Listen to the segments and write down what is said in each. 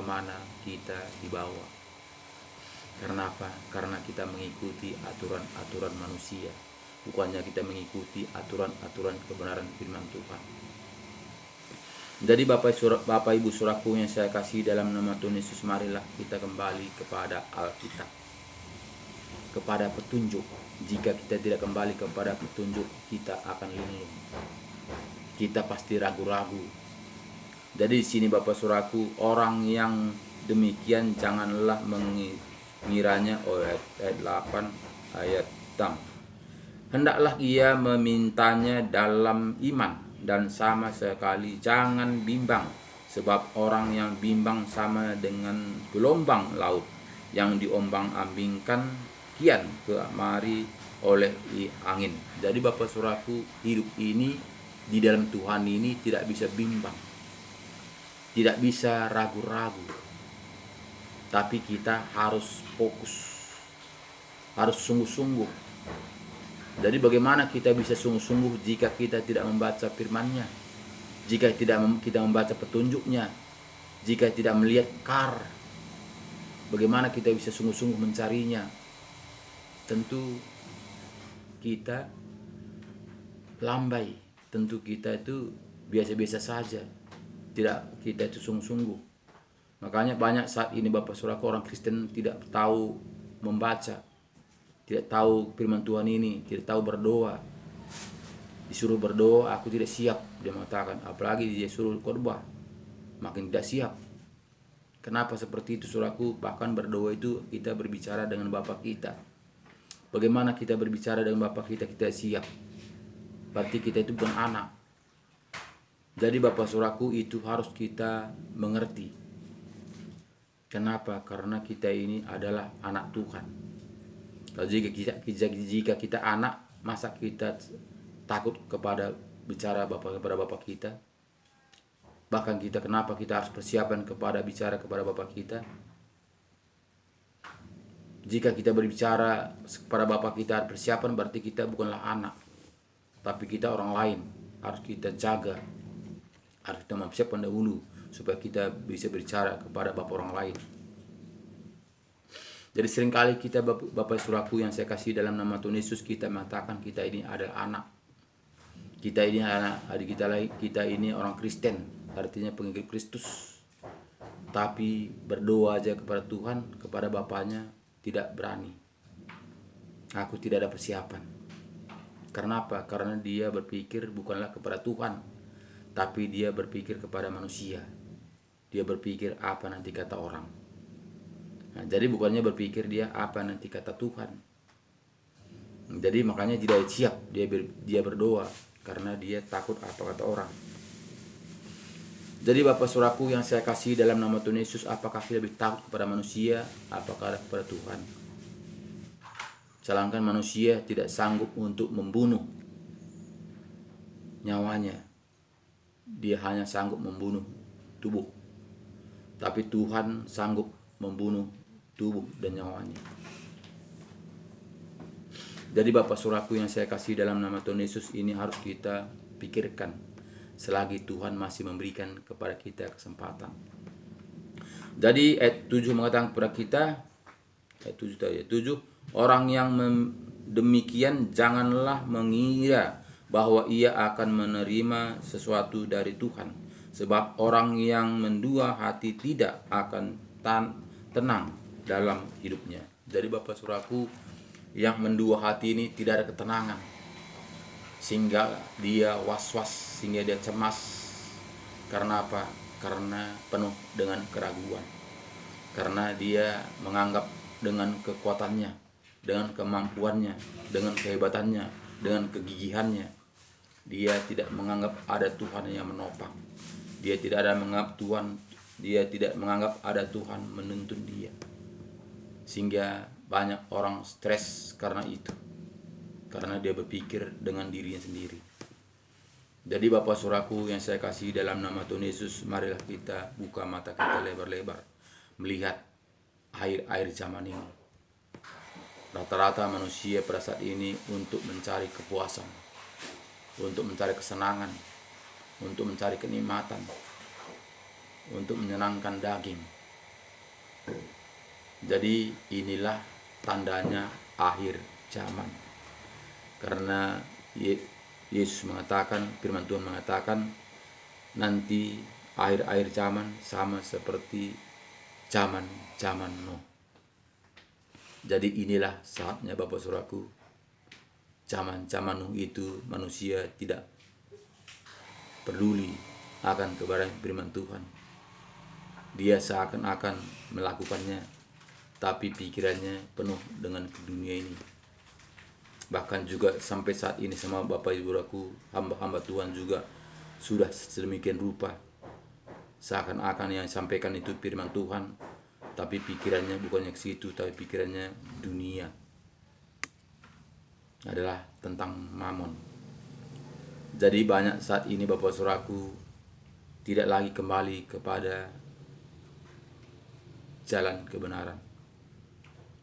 kemana kita dibawa. Karena apa? Karena kita mengikuti aturan-aturan manusia, bukannya kita mengikuti aturan-aturan kebenaran firman Tuhan. Jadi Bapak Ibu Saudaraku yang saya kasih dalam nama Tuhan Yesus, marilah kita kembali kepada Alkitab, kepada petunjuk. Jika kita tidak kembali kepada petunjuk, kita akan linglung. Kita pasti ragu-ragu. Jadi di sini Bapak Saudaraku, orang yang demikian janganlah mengiranya, ayat 8 ayat 6. Hendaklah ia memintanya dalam iman dan sama sekali jangan bimbang, sebab orang yang bimbang sama dengan gelombang laut yang diombang-ambingkan kian kemari oleh angin. Jadi Bapak Saudaraku, hidup ini di dalam Tuhan ini tidak bisa bimbang, tidak bisa ragu-ragu, tapi kita harus fokus, harus sungguh-sungguh. Jadi bagaimana kita bisa sungguh-sungguh jika kita tidak membaca firman-Nya, jika tidak kita membaca petunjuk-Nya, jika tidak melihat bagaimana kita bisa sungguh-sungguh mencarinya? Tentu kita lambai, tentu kita itu biasa-biasa saja, tidak kita itu sungguh-sungguh. Makanya banyak saat ini Bapak Saudaraku, orang Kristen tidak tahu membaca, tidak tahu firman Tuhan ini, tidak tahu berdoa. Disuruh berdoa, aku tidak siap, dia mengatakan. Apalagi dia suruh khotbah, makin tidak siap. Kenapa seperti itu Saudaraku? Bahkan berdoa itu kita berbicara dengan Bapa kita. Bagaimana kita berbicara dengan Bapa kita siap? Berarti kita itu bukan anak. Jadi Bapak Saudaraku, itu harus kita mengerti. Kenapa? Karena kita ini adalah anak Tuhan. Kalau jika kita anak, masa kita takut kepada bicara kepada Bapak kita? Bahkan kita, kenapa kita harus persiapan kepada bicara kepada Bapak kita? Jika kita berbicara kepada Bapak kita harus persiapan, berarti kita bukanlah anak, tapi kita orang lain. Harus kita jaga, harus kita mempersiapkan dahulu supaya kita bisa berbicara kepada Bapak orang lain. Jadi seringkali kita Bapak Saudaraku yang saya kasih dalam nama Tuhan Yesus, kita mengatakan kita ini adalah anak. Kita ini anak, adik kita ini orang Kristen, artinya pengikut Kristus. Tapi berdoa aja kepada Tuhan, kepada Bapaknya tidak berani. Aku tidak ada persiapan. Karena apa? Karena dia berpikir bukanlah kepada Tuhan, tapi dia berpikir kepada manusia. Dia berpikir apa nanti kata orang. Nah, jadi bukannya berpikir dia apa nanti kata Tuhan. Jadi makanya tidak siap dia berdoa, karena dia takut apa kata orang. Jadi Bapak Saudaraku yang saya kasih dalam nama Tuhan Yesus, apakah kita lebih takut kepada manusia, apakah kepada Tuhan? Sedangkan manusia tidak sanggup untuk membunuh nyawanya, dia hanya sanggup membunuh tubuh. Tapi Tuhan sanggup membunuh tubuh dan nyawanya. Jadi Bapak Saudaraku yang saya kasih dalam nama Tuhan Yesus, ini harus kita pikirkan selagi Tuhan masih memberikan kepada kita kesempatan. Jadi ayat 7 mengatakan kepada kita, ayat 7, orang yang demikian janganlah mengira bahwa ia akan menerima sesuatu dari Tuhan, sebab orang yang mendua hati tidak akan tenang dalam hidupnya. Jadi Bapak Saudaraku, yang mendua hati ini tidak ada ketenangan, sehingga dia was-was, sehingga dia cemas. Karena apa? Karena penuh dengan keraguan. Karena dia menganggap dengan kekuatannya, dengan kemampuannya, dengan kehebatannya, dengan kegigihannya, dia tidak menganggap ada Tuhan yang menopang. Dia tidak menganggap ada Tuhan menuntun dia. Sehingga banyak orang stres karena itu, karena dia berpikir dengan dirinya sendiri. Jadi Bapak Saudaraku yang saya kasih dalam nama Tuhan Yesus, marilah kita buka mata kita lebar-lebar melihat akhir zaman ini. Rata-rata manusia pada saat ini untuk mencari kepuasan, untuk mencari kesenangan, untuk mencari kenikmatan, untuk menyenangkan daging, Jadi inilah tandanya akhir zaman. Karena Yesus mengatakan, firman Tuhan mengatakan, nanti akhir-akhir zaman sama seperti zaman Nuh. Jadi inilah saatnya Bapak Saudaraku, zaman Nuh itu manusia tidak peduli akan kebenaran firman Tuhan. Dia seakan-akan melakukannya, tapi pikirannya penuh dengan dunia ini. Bahkan juga sampai saat ini sama Bapak Ibu Saudaraku, hamba-hamba Tuhan juga sudah sedemikian rupa. Seakan-akan yang disampaikan itu firman Tuhan, tapi pikirannya bukannya ke situ, tapi pikirannya dunia. Adalah tentang mamon. Jadi banyak saat ini Bapak Saudaraku tidak lagi kembali kepada jalan kebenaran.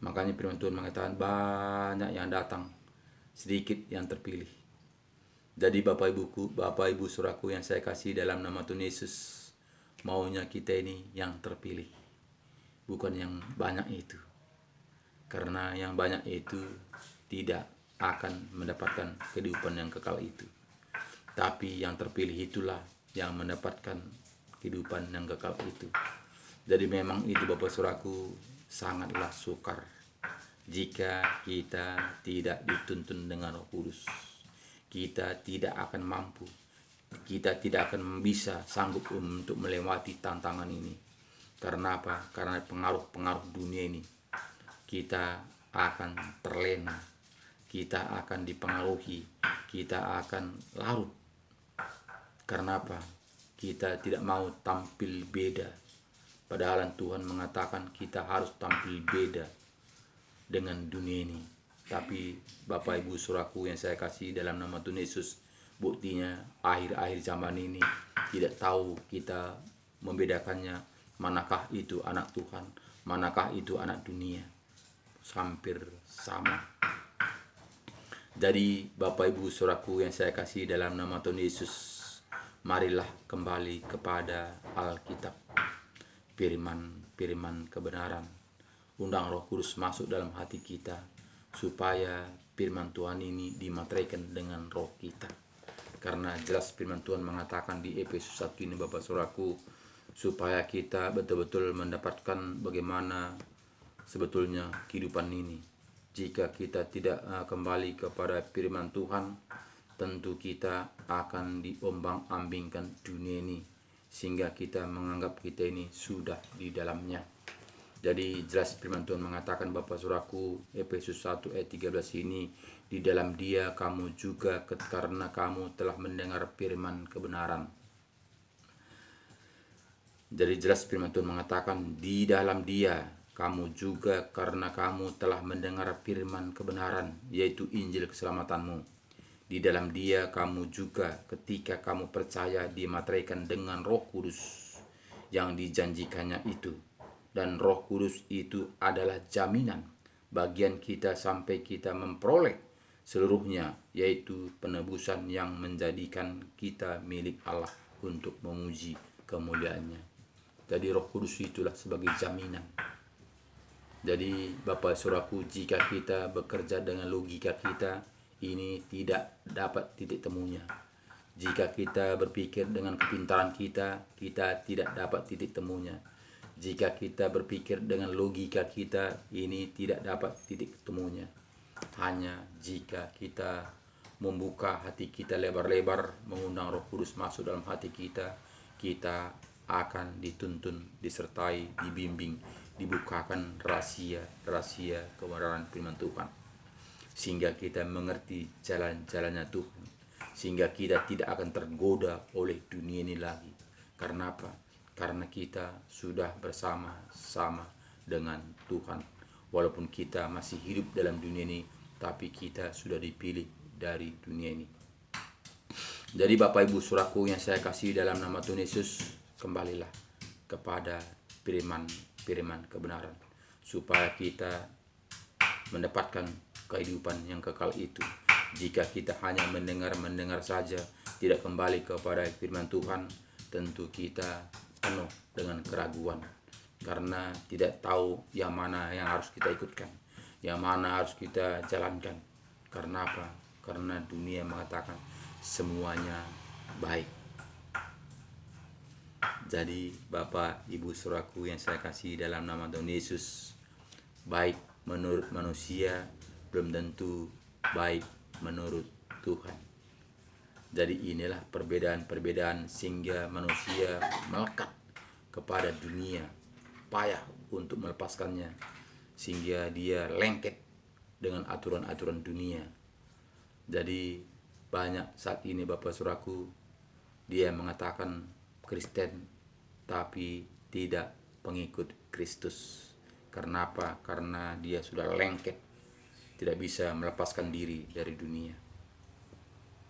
Makanya firman Tuhan mengatakan banyak yang datang, sedikit yang terpilih. Jadi Bapak Ibu Saudaraku yang saya kasih dalam nama Tuhan Yesus, maunya kita ini yang terpilih, bukan yang banyak itu. Karena yang banyak itu tidak akan mendapatkan kehidupan yang kekal itu. Tapi yang terpilih itulah yang mendapatkan kehidupan yang kekal itu. Jadi memang itu Bapak Saudaraku sangatlah sukar jika kita tidak dituntun dengan Roh Kudus. Kita tidak akan mampu, kita tidak akan bisa sanggup untuk melewati tantangan ini. Karena apa? Karena pengaruh-pengaruh dunia ini. Kita akan terlena, kita akan dipengaruhi, kita akan larut. Karena apa? Kita tidak mau tampil beda. Padahal Tuhan mengatakan kita harus tampil beda dengan dunia ini. Tapi Bapak Ibu Saudaraku yang saya kasih dalam nama Tuhan Yesus, buktinya akhir-akhir zaman ini tidak tahu kita membedakannya, manakah itu anak Tuhan, manakah itu anak dunia. Hampir sama. Jadi Bapak Ibu Saudaraku yang saya kasih dalam nama Tuhan Yesus, marilah kembali kepada Alkitab, firman kebenaran. Undang Roh Kudus masuk dalam hati kita, supaya firman Tuhan ini dimateraikan dengan roh kita. Karena jelas firman Tuhan mengatakan di Efesus 1 ini Bapak Saudaraku, supaya kita betul-betul mendapatkan bagaimana sebetulnya kehidupan ini. Jika kita tidak kembali kepada firman Tuhan, tentu kita akan diombang-ambingkan dunia ini, sehingga kita menganggap kita ini sudah di dalamnya. Jadi jelas firman Tuhan mengatakan Bapak Saudaraku, Efesus 1 ayat 13 ini, di dalam Dia kamu juga karena kamu telah mendengar firman kebenaran. Jadi jelas firman Tuhan mengatakan di dalam Dia kamu juga karena kamu telah mendengar firman kebenaran, yaitu Injil keselamatanmu. Di dalam Dia kamu juga ketika kamu percaya dimateraikan dengan Roh Kudus yang dijanjikannya itu. Dan Roh Kudus itu adalah jaminan bagian kita sampai kita memperoleh seluruhnya, yaitu penebusan yang menjadikan kita milik Allah untuk memuji kemuliaannya. Jadi Roh Kudus itulah sebagai jaminan. Jadi Bapak Saudaraku, jika kita bekerja dengan logika kita, ini tidak dapat titik temunya. Jika kita berpikir dengan kepintaran kita, kita tidak dapat titik temunya. Jika kita berpikir dengan logika kita, ini tidak dapat titik temunya. Hanya jika kita membuka hati kita lebar-lebar, mengundang Roh Kudus masuk dalam hati kita, kita akan dituntun, disertai, dibimbing, dibukakan rahasia kebenaran firman Tuhan. Sehingga kita mengerti jalan-jalannya Tuhan. Sehingga kita tidak akan tergoda oleh dunia ini lagi. Karena apa? Karena kita sudah bersama-sama dengan Tuhan. Walaupun kita masih hidup dalam dunia ini, tapi kita sudah dipilih dari dunia ini. Jadi Bapak Ibu Saudaraku yang saya kasih dalam nama Tuhan Yesus, kembalilah kepada firman kebenaran, supaya kita mendapatkan kehidupan yang kekal itu. Jika kita hanya mendengar saja, tidak kembali kepada firman Tuhan, tentu kita penuh dengan keraguan, karena tidak tahu yang mana yang harus kita ikutkan, yang mana harus kita jalankan. Karena apa? Karena dunia mengatakan semuanya baik. Jadi Bapak Ibu Saudaraku yang saya kasih dalam nama Tuhan Yesus, baik menurut manusia belum tentu baik menurut Tuhan. Jadi inilah perbedaan-perbedaan sehingga manusia melekat kepada dunia, payah untuk melepaskannya, sehingga dia lengket dengan aturan-aturan dunia. Jadi banyak saat ini Bapak Saudaraku, dia mengatakan Kristen tapi tidak pengikut Kristus. Karena apa? Karena dia sudah lengket, tidak bisa melepaskan diri dari dunia.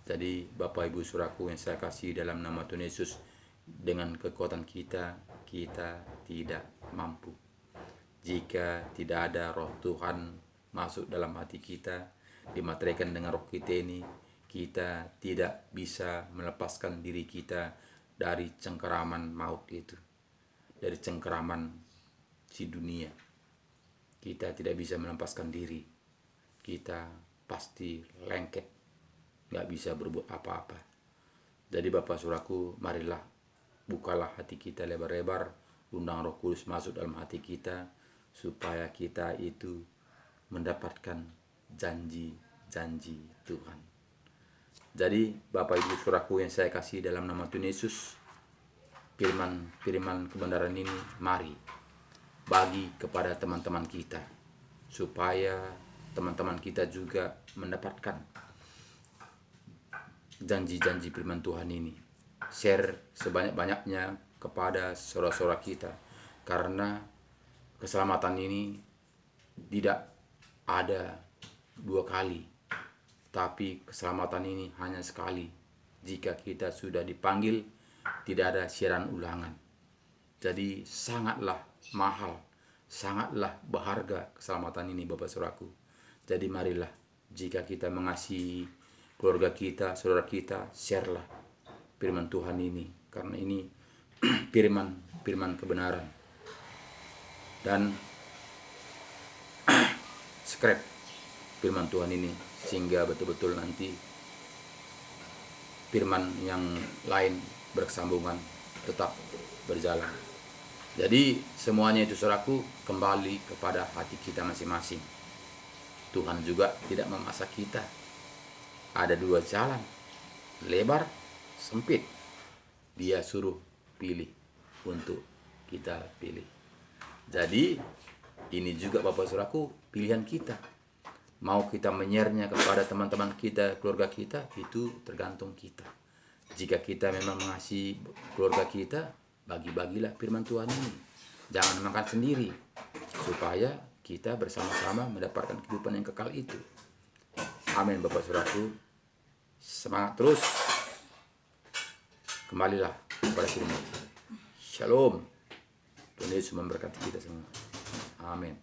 Jadi Bapak Ibu Saudaraku yang saya kasih dalam nama Tuhan Yesus, dengan kekuatan kita tidak mampu. Jika tidak ada roh Tuhan masuk dalam hati kita, dimateraikan dengan roh kita ini, kita tidak bisa melepaskan diri kita dari cengkeraman maut itu, dari cengkeraman si dunia. Kita tidak bisa melepaskan diri, kita pasti lengket, gak bisa berbuat apa-apa. Jadi Bapak Saudaraku, marilah bukalah hati kita lebar-lebar, undang Roh Kudus masuk dalam hati kita, supaya kita itu mendapatkan janji-janji Tuhan. Jadi Bapak Ibu Saudaraku yang saya kasih dalam nama Tuhan Yesus, firman kebenaran ini mari bagi kepada teman-teman kita, supaya teman-teman kita juga mendapatkan janji-janji firman Tuhan ini. Share sebanyak-banyaknya kepada saudara-saudara kita, karena keselamatan ini tidak ada dua kali, tapi keselamatan ini hanya sekali. Jika kita sudah dipanggil, tidak ada siaran ulangan. Jadi sangatlah mahal, sangatlah berharga keselamatan ini Bapak Saudaraku. Jadi marilah, jika kita mengasihi keluarga kita, saudara kita, sharelah firman Tuhan ini, karena ini firman kebenaran. Dan subscribe firman Tuhan ini, sehingga betul-betul nanti firman yang lain bersambungan tetap berjalan. Jadi semuanya itu saudaraku kembali kepada hati kita masing-masing. Tuhan juga tidak memaksa kita. Ada dua jalan, lebar, sempit. Dia suruh pilih untuk kita pilih. Jadi ini juga Bapak Saudaraku pilihan kita. Mau kita menyernya kepada teman-teman kita, keluarga kita, itu tergantung kita. Jika kita memang mengasihi keluarga kita, bagi-bagilah firman Tuhan ini. Jangan makan sendiri, supaya kita bersama-sama mendapatkan kehidupan yang kekal itu. Amin Bapak Saudaraku. Semangat terus. Kembalilah kepada firman. Shalom. Tuhan Yesus memberkati kita semua. Amin.